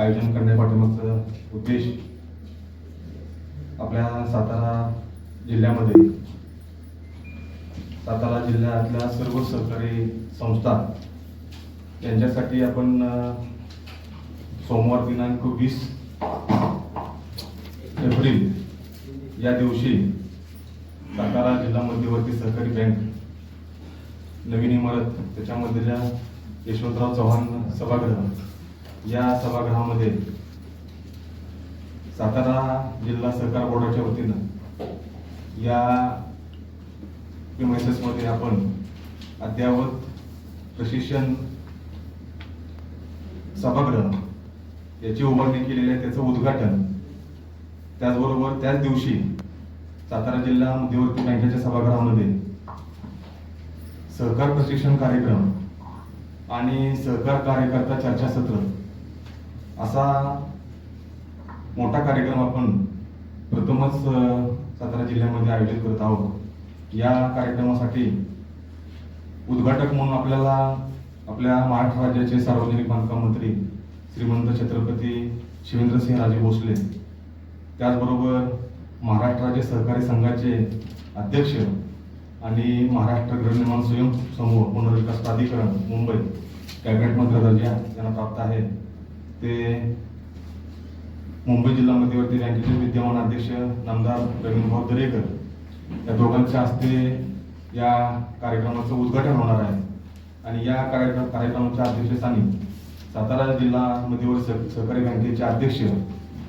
आयोजन करण्यापाठीमागचा उद्देश आपल्या सातारा जिल्ह्यामध्ये सातारा जिल्ह्यातल्या सर्व सहकारी संस्था यांच्यासाठी आपण सोमवार दिनांक 20 एप्रिल या दिवशी सातारा जिल्हा मध्यवर्ती सहकारी बँक नवीन इमारत त्याच्यामधल्या यशवंतराव चव्हाण सभागृह या सभागृहामध्ये सातारा जिल्हा सहकार बोर्डाच्या वतीनं या मध्ये आपण अद्ययावत प्रशिक्षण सभागृह याची उभारणी केलेली आहे, त्याचं उद्घाटन त्याचबरोबर त्याच दिवशी सातारा जिल्हा मध्यवर्ती बँकेच्या सभागृहामध्ये सहकार प्रशिक्षण कार्यक्रम आणि सहकार कार्यकर्ता चर्चासत्र असा मोठा कार्यक्रम आपण प्रथमच सातारा जिल्ह्यामध्ये आयोजित करत आहोत। या कार्यक्रमासाठी उद्घाटक म्हणून आपल्याला आपल्या महाराष्ट्र राज्याचे सार्वजनिक बांधकाम मंत्री श्रीमंत छत्रपती शिवेंद्रसिंहराजे भोसले, त्याचबरोबर महाराष्ट्र राज्य सहकारी संघाचे अध्यक्ष आणि महाराष्ट्र गृहनिर्माण स्वयंसमूह पुनर्विकास प्राधिकरण मुंबई कॅबिनेट मंत्री दर्जा यांना प्राप्त आहे, ते मुंबई जिल्हा मध्यवर्ती बँकेचे विद्यमान अध्यक्ष नामदार रवींद्रभाऊ दरेकर या दोघांच्या हस्ते या कार्यक्रमाचं उद्घाटन होणार आहे। आणि या कार्यक्रमाच्या अध्यक्षस्थानी सातारा जिल्हा मध्यवर्ती सहकारी बँकेचे अध्यक्ष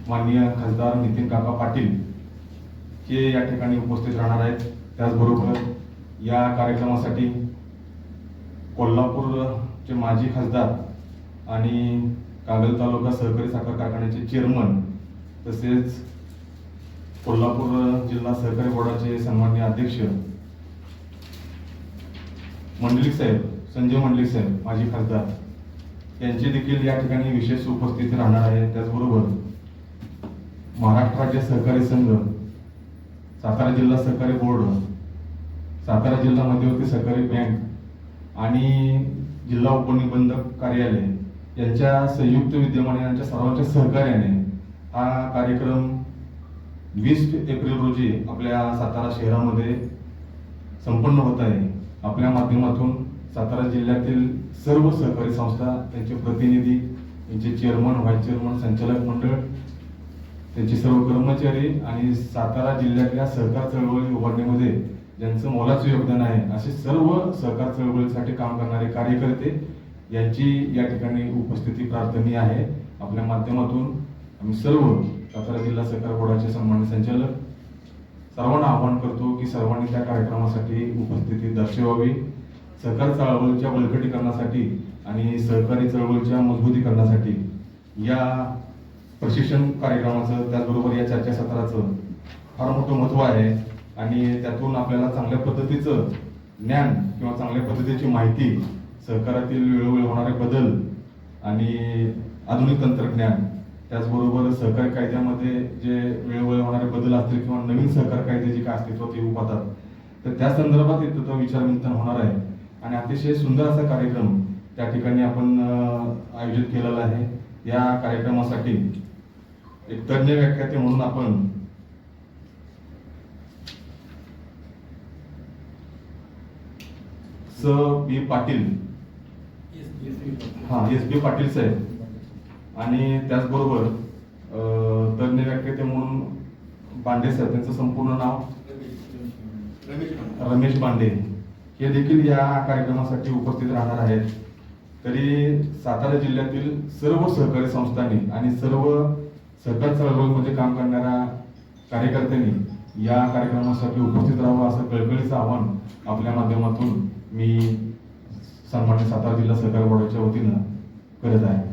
माननीय खासदार नितीन काका पाटील हे या ठिकाणी उपस्थित राहणार आहेत। त्याचबरोबर या कार्यक्रमासाठी कोल्हापूरचे माजी खासदार आणि कागल तालुका सहकारी साखर कारखान्याचे चेअरमन तसेच कोल्हापूर जिल्हा सहकारी बोर्डाचे सन्माननीय अध्यक्ष मंडलिक साहेब संजय मंडलिक साहेब माजी खासदार यांचे देखील या ठिकाणी विशेष उपस्थिती राहणार आहे। त्याचबरोबर महाराष्ट्र राज्य सहकारी संघ, सातारा जिल्हा सहकारी बोर्ड, सातारा जिल्हा मध्यवर्ती सहकारी बँक आणि जिल्हा उपनिबंधक कार्यालय यांच्या संयुक्त विद्यमाने यांच्या सर्वांच्या सहकार्याने हा कार्यक्रम 20 एप्रिल रोजी आपल्या सातारा शहरामध्ये संपन्न होत आहे। आपल्या माध्यमातून सातारा जिल्ह्यातील सर्व सहकारी संस्था, त्यांचे प्रतिनिधी, त्यांचे चेअरमन, व्हाईस चेअरमन, संचालक मंडळ, त्यांचे सर्व कर्मचारी आणि सातारा जिल्ह्यातल्या सहकार चळवळी उभारणीमध्ये ज्यांचं मोलाचं योगदान आहे असे सर्व सहकार चळवळीसाठी काम करणारे कार्यकर्ते यांची या ठिकाणी उपस्थिती प्रार्थनीय आहे। आपल्या माध्यमातून आम्ही सर्व सातारा जिल्हा सहकार बोर्डाचे सन्माननीय संचालक सर्वांना आवाहन करतो की सर्वांनी त्या कार्यक्रमासाठी उपस्थिती दर्शवावी। सहकार चळवळीच्या बळकटीकरणासाठी आणि सहकारी चळवळीच्या मजबूतीकरणासाठी या प्रशिक्षण कार्यक्रमाचं त्याचबरोबर या चर्चासत्राचं फार मोठं महत्त्व आहे आणि त्यातून आपल्याला चांगल्या पद्धतीचं ज्ञान किंवा चांगल्या पद्धतीची माहिती, सहकारातील वेळोवेळी होणारे बदल आणि आधुनिक तंत्रज्ञान, त्याचबरोबर सहकारी कायद्यामध्ये जे वेळोवेळी होणारे बदल असतील किंवा नवीन सहकार कायदे जे काय अस्तित्वात येऊ पाहतात तर त्या संदर्भात इथं विचारमंथन होणार आहे आणि अतिशय सुंदर असा कार्यक्रम त्या ठिकाणी आपण आयोजित केलेला आहे। या कार्यक्रमासाठी एक तज्ञ व्याख्याते म्हणून आपण बी पाटील एस बी पाटील साहेब आणि त्याचबरोबर तज्ञ व्याख्याते म्हणून बांडे साहेब, त्यांचं संपूर्ण नाव रमेश बांडे, हे देखील या कार्यक्रमासाठी उपस्थित राहणार आहेत। तरी सातारा जिल्ह्यातील सर्व सहकारी संस्थांनी आणि सर्व सहकार चळवळीमध्ये काम करणाऱ्या कार्यकर्त्यांनी या कार्यक्रमासाठी उपस्थित राहावं असं कळकळीचं आवाहन आपल्या माध्यमातून मी सन्माननीय सातारा जिल्हा सहकारी बोर्डाच्या वतीनं करत आहे।